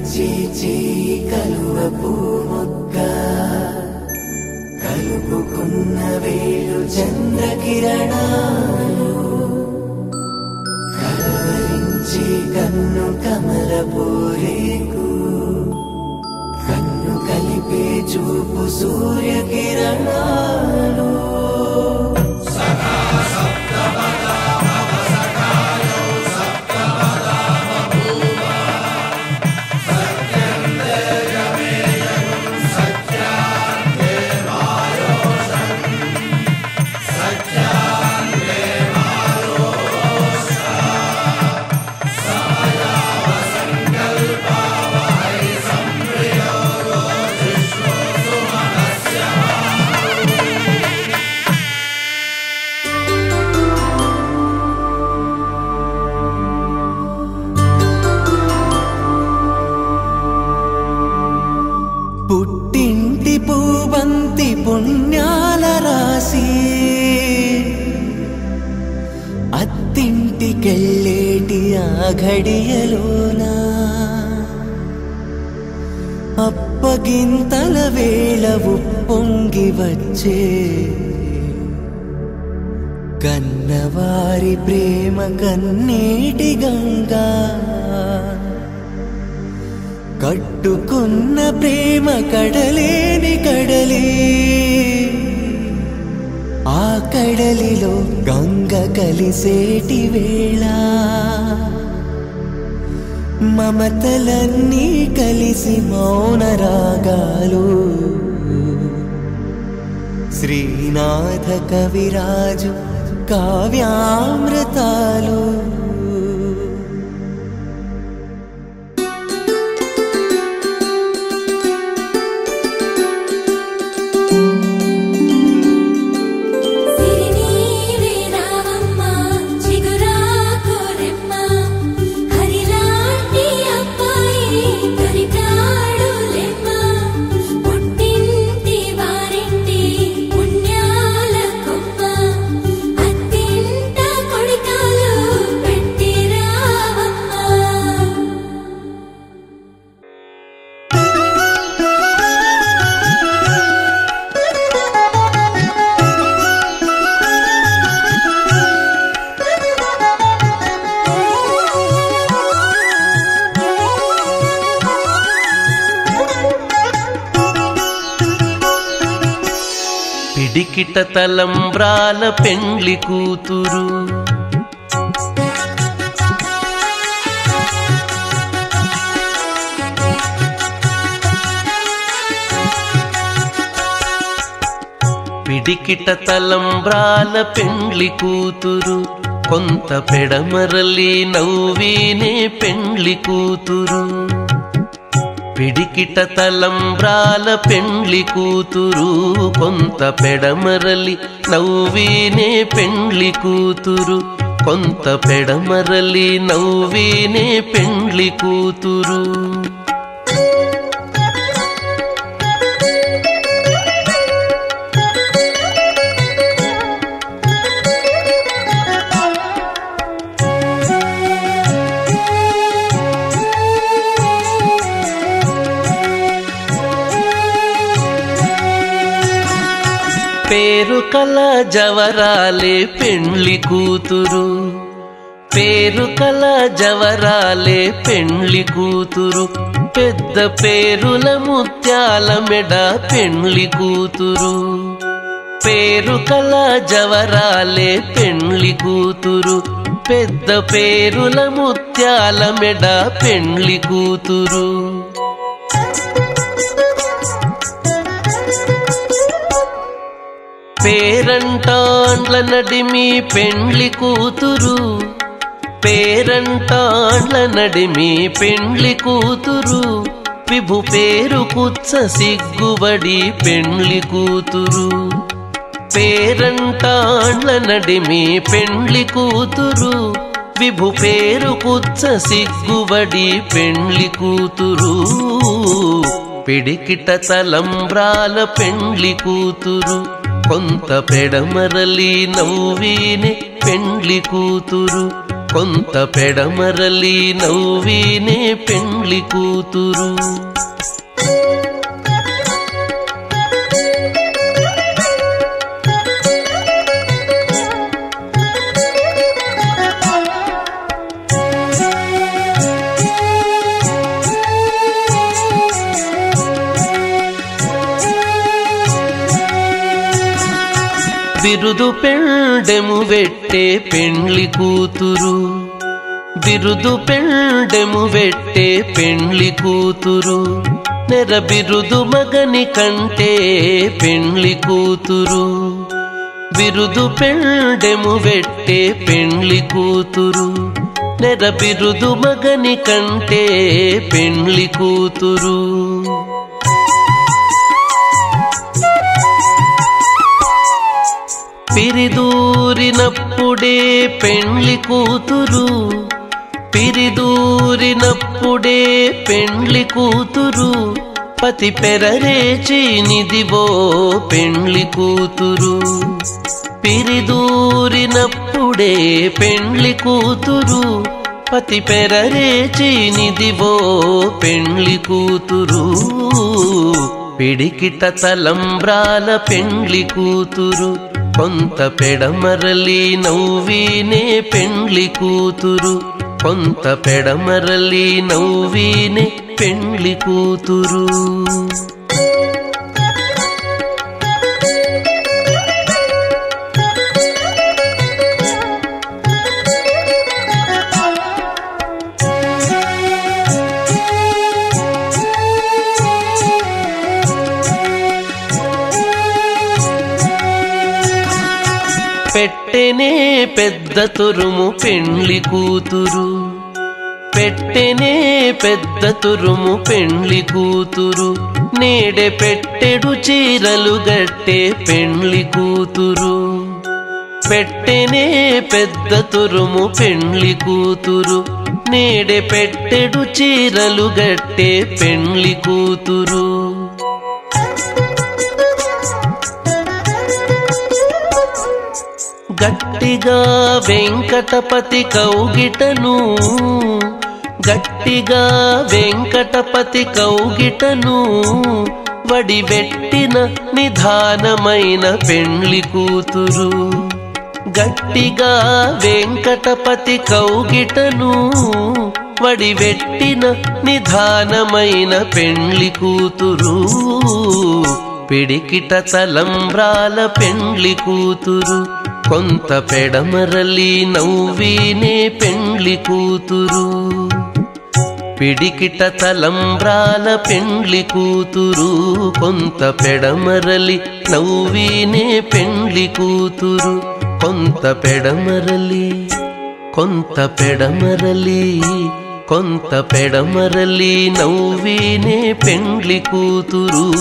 చీచి కలువ పూమొక్క కలుపుకున్న వేలు చంద్రకిరణాలు కలవరించి కన్ను కమల పూరేకు కన్ను కలిపే చూపు సూర్యకిరణాలు పుట్టింటి పూబంతి పుణ్యాల రాసి అత్తింటికెళ్ళేటి ఆ ఘడియలోనా అప్పగింతల వేళ ఉప్పొంగి వచ్చే కన్నవారి ప్రేమ కన్నీటి గంగా కట్టుకున్న ప్రేమ కడలేని కడలి ఆ కడలిలో గంగ కలిసేటి వేళ మమతలన్నీ కలిసి మౌన రాగాలు శ్రీనాథ కవిరాజు కావ్యామృతాలు పిడికిట తలంబ్రాల పెండ్లి కూతురు పిడికిట తలంబ్రాల పెండ్లి కూతురు కొంత పెడమరలి నవ్వినే పెండ్లి కూతురు పిడికిట తలంబ్రాల పెండ్లి కూతురు కొంత పెడమరలి నవ్వినే పెండ్లి కూతురు కొంత పెడమరలి నవ్వినే పెండ్లి కూతురు పేరు కల జవరాలే పెండ్లి కూతురు పేరు కల జవరాలే పెండ్లి కూతురు పెద్ద పేరుల ముత్యాల మెడ పెండ్లి కూతురు పేరు కల జవరాలే పెండ్లి కూతురు పెద్ద పేరుల ముత్యాల మెడ పెండ్లి కూతురు పేరంటాండ్ల నడిమి పెండ్లి కూతురు పేరంటాండ్ల నడిమి పెండ్లి కూతురు విభు పేరు కుచ్చ సిగ్గుబడి పెండ్లి కూతురు పేరంటాండ్ల నడిమి పెండ్లి కూతురు విభు పేరు కుచ్చ సిగ్గుబడి పెండ్లి కూతురు పిడికిట తలంబ్రాల పెండ్లి కూతురు కొంత పెడమరలి నవ్వినే పెండ్లి కూతురు కొంత పెడమరలి నవ్వినే పెండ్లి కూతురు. బిరుదు పెండెము వెట్టే పెండ్లి కూతురు. బిరుదు పెండెము వెట్టే పెండ్లి కూతురు. నెర బిరుదు మగని కంటే పెండ్లి కూతురు. బిరుదు పెండెము వెట్టే పెండ్లి కూతురు. నెర బిరుదు మగని కంటే పెండ్లి కూతురు. పిరిదూరినప్పుడే పెండ్లి కూతురు. పిరిదూరినప్పుడే పెండ్లి కూతురు. పతి పెరరేచి నిదివో పెండ్లి కూతురు. పిరిదూరినప్పుడే పెండ్లి కూతురు. పతి పెరరేచి నిదివో పెండ్లి కూతురు. పిడికిట తలంబ్రాల పెండ్లి కూతురు. కొంత పెడమరలి నవ్వినే పెండ్లి కూతురు. కొంత పెడమరలి నవ్వినే పెండ్లి కూతురు. పెట్టెనే పెద్ద తురుము పెండ్లి కూతురు. పెట్టెనే పెద్ద తురుము పెండ్లి కూతురు. నేడే పెట్టెడు చీరలు గట్టే పెండ్లి కూతురు. పెట్టెనే పెద్ద తురుము పెండ్లి కూతురు. నేడే పెట్టెడు చీరలు గట్టే పెండ్లి కూతురు. గట్టిగా వెంకటపతి కౌగిటను. గట్టిగా వెంకటపతి కౌగిటను. వడివెట్టిన నిధానమైన పెండ్లి కూతురు. గట్టిగా వెంకటపతి కౌగిటను. వడివెట్టిన నిధానమైన పెండ్లి కూతురు. పిడికిట తలంబ్రాల పెండ్లి కూతురు. కొంత పెడమరలి నవ్వినే పెండ్లి కూతురు. పిడికిట తలంబ్రాల పెండ్లి కూతురు. కొంత పెడమరలి నవ్వినే పెండ్లి కూతురు. కొంత పెడమరలి కొంత పెడమరలి కొంత పెడమరలి నవ్వినే పెండ్లి కూతురు.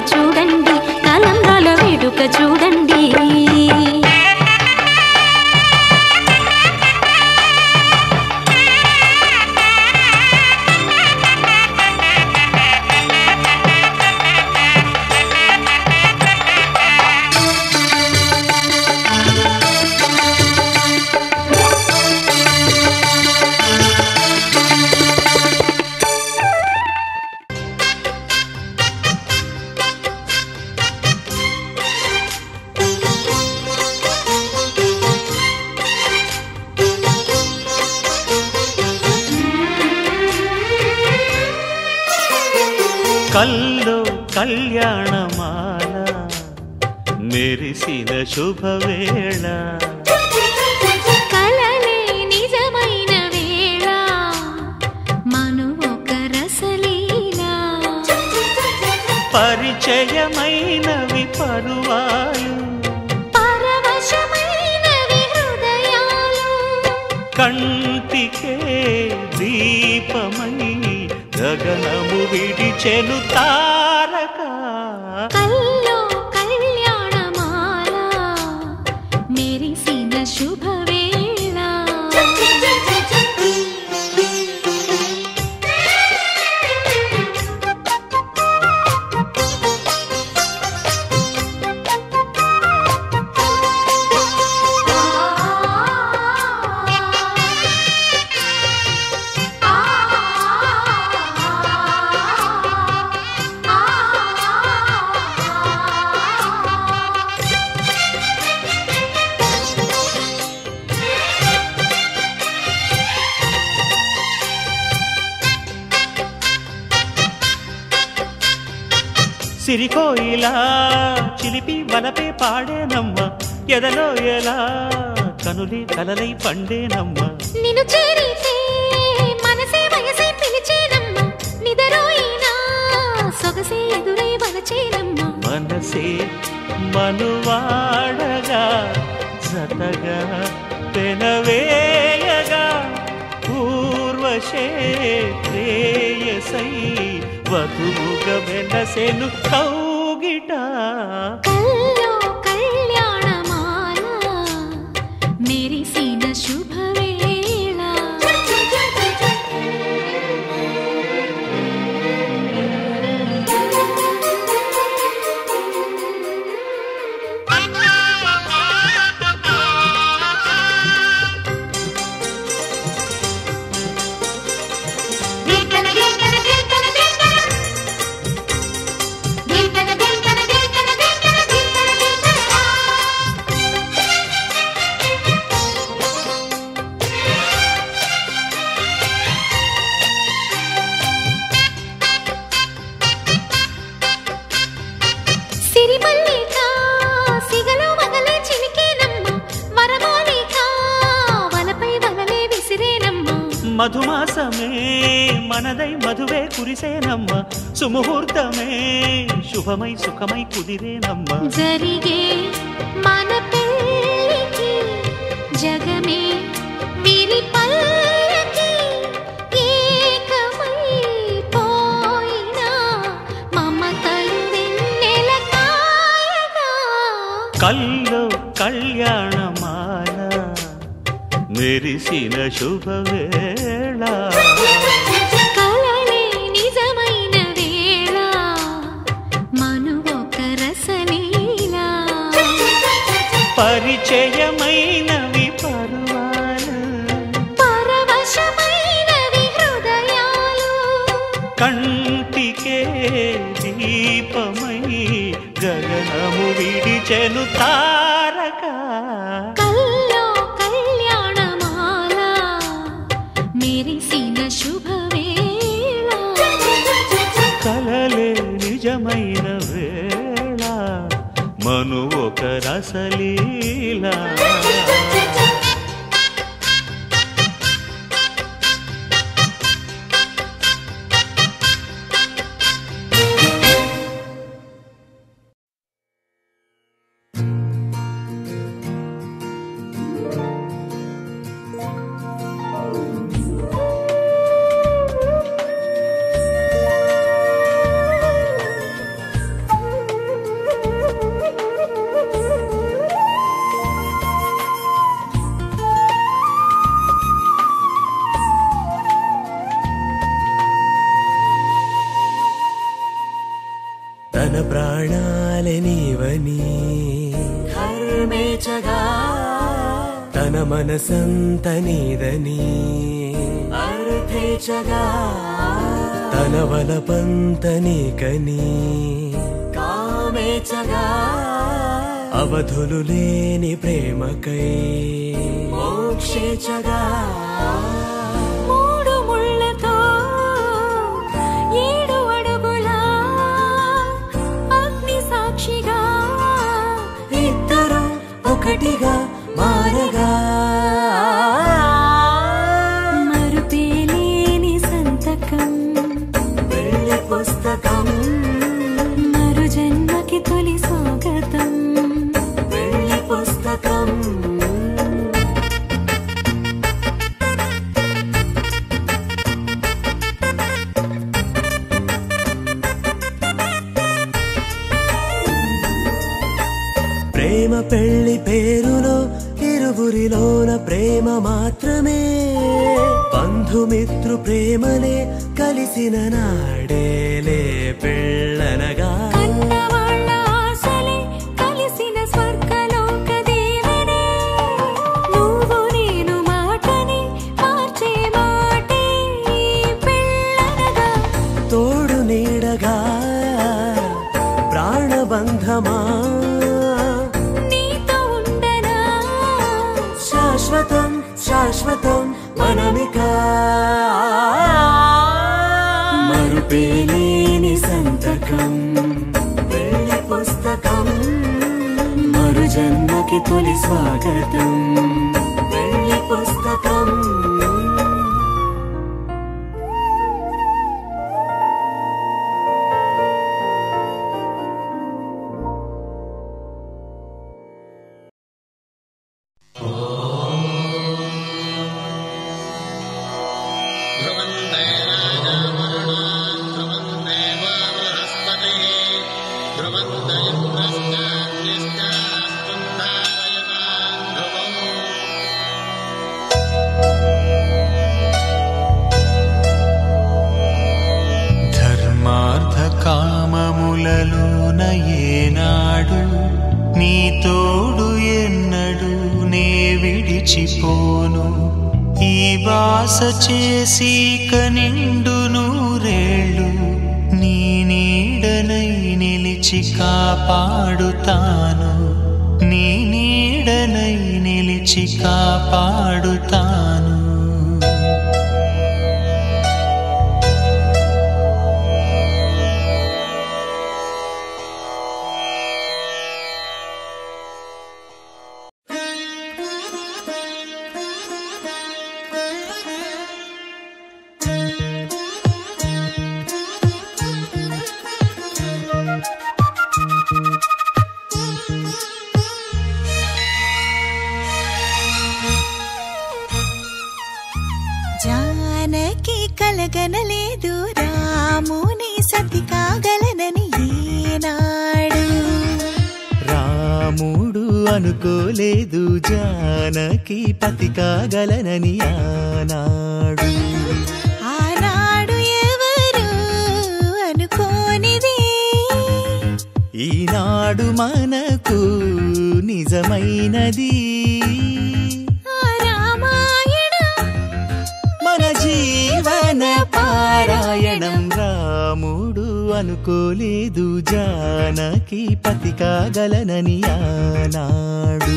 చూడండి తలంబ్రాల వేడుక చూడండి కల్లో కళ్యాణమాల మెరిసిన శుభవేళ కలలే నిజమైన వేళ మను ఒక రసలీలా పరిచయమైనవి పరువాలు పరవశమైనవి హృదయాలు కంటికే దీపమై గగనము విడిచెను తారక కల్లో కళ్యాణమాల మెరిసిన శుభవేళ సిరికోయిలా చిలిపి వలపే పాడేనమ్మ ఎదలో ఎలా కనులే కలలై పండేనమ్మ నిన్ను చేరితే మనసే వయసే పిలిచేనమ్మ నిదరోయినా సొగసే ఎదురై వలచేనమ్మ మనసే మనువాడగా జతగా పెనవేయగా పూర్వశే ప్రేయసై వధువుగా వెలసెను కౌగిట కల్లో కళ్యాణమాల మెరిసిన శుభవేళ సిరిమల్లిక సిగలో మగలే చిలికేనమ్మ వరమాలిక వలపై వలలే విసిరేనమ్మ మధుమాసమే మనదై మధువే కురిసేనమ్మ సుముహూర్తమే శుభమై సుఖమై కుదిరేనమ్మ జరిగే మన పెళ్ళికి జగమే వీరి పల్లకి ఏకమై పోయినా మమతలు వెన్నెల కాయగా కల్లో కళ్యాణమాల మెరిసిన శుభవేళ కలలే నిజమైన వేళ మను ఒక రసలీలా పరిచయమైనవి పరువాలు పరవశమైనవి హృదయాలు కంటికే దీపమై గగనము విడిచెను తారక కల్లో కళ్యాణమాల మెరిసిన శుభవేళ కలలే నిజమైన వేళ మను ఒక రసలీలా తన ప్రాణాలనివని హర్మేచగా తన మనసంత నీదని అర్థేచగా తన వలపంత నీకని కామేచగా అవధులు లేని ప్రేమకై మోక్షేచగా మూడు ముళ్ళతో 7 అడుగుల ఒకటిగా మారగా మరుపేలేని సంతకం పెళ్లి పుస్తకం మరు జన్మకి తొలి స్వాగతం పెళ్లి పుస్తకం ప్రేమ పెళ్లి పేరులో ఇరువురిలోన ప్రేమ మాత్రమే బంధుమిత్రు ప్రేమనే కలిసిన నాడేలే పెళ్ళనగా కన్నవాళ్ళ ఆశలే కలిసిన స్వర్గలోక దేవనే నువ్వు నేను మాటని మార్చే మాటే పెళ్ళనగా తోడు నీడగా ప్రాణబంధమా శాశ్వతం శాశ్వతం మనమిక మరుపేలేని సంతకం పెళ్లి పుస్తకం మరు జన్మకి తొలి స్వాగతం పెళ్లి పుస్తకం కామములలోన ఏనాడు నీ తోడు ఎన్నడు నే విడిచిపోను ఈ వాస చేసి కనిండు నూరేళ్ళు నీ నీడనై నిలిచి కాపాడుతాను నీ నీడనై నిలిచి కాపాడుతాను జానకి కలగనలేదు రాముని సతి కాగలనని ఏనాడు రాముడు అనుకోలేదు జానకి పతి కాగలనని ఆనాడు ఆనాడు ఎవరు అనుకోనిది ఈనాడు మనకు నిజమైనది మన జీవన పారాయణం రాముడు అనుకోలేదు జానకి పతి కాగలనని ఆనాడు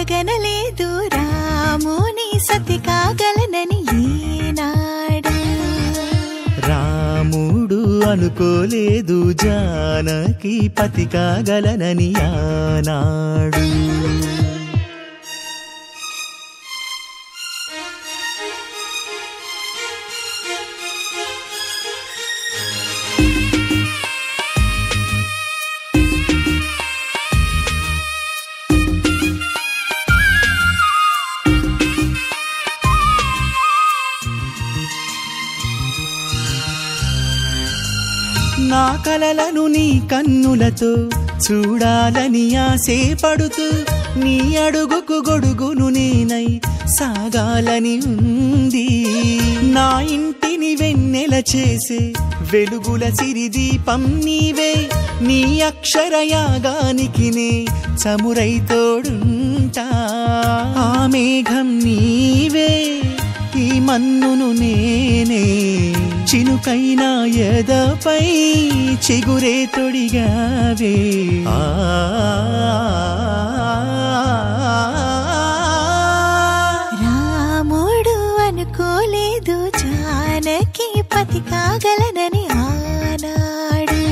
కలగనలేదు రాముని సతి కాగలనని ఈనాడు రాముడు అనుకోలేదు జానకి పతి కాగలనని ఆనాడు నా కలలను నీ కన్నులతో చూడాలని ఆశపడుతూ నీ అడుగుకు గొడుగును నేనై సాగాలని ఉంది. నా ఇంటిని వెన్నెల చేసే వెలుగుల సిరిదీపం నీవే. నీ అక్షరయాగానికి నే చమురై తోడుంటా. ఆ మేఘం నీవే, ఈ మన్నును నేనే. చినుకైనా ఎదపై చిగురే తొడిగావే. రాముడు అనుకోలేదు జానకి పతి కాగలనని ఆనాడు.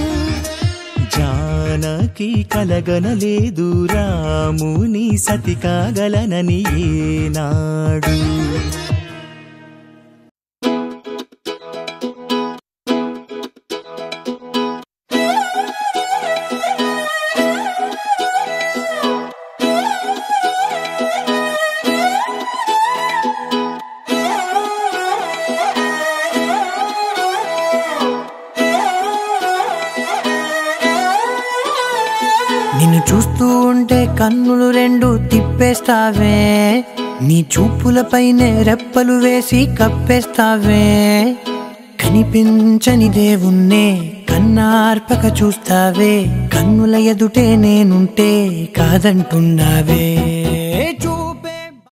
జానకి కలగనలేదు రాముని సతి కాగలనని ఏనాడు. నిన్ను చూస్తూ ఉంటే కన్నులు రెండు తిప్పేస్తావే. నీ చూపులపైనే రెప్పలు వేసి కప్పేస్తావే. కనిపించని దేవుణ్ణే కన్నార్పక చూస్తావే. కన్నుల ఎదుటే నేనుంటే కాదంటున్నావే.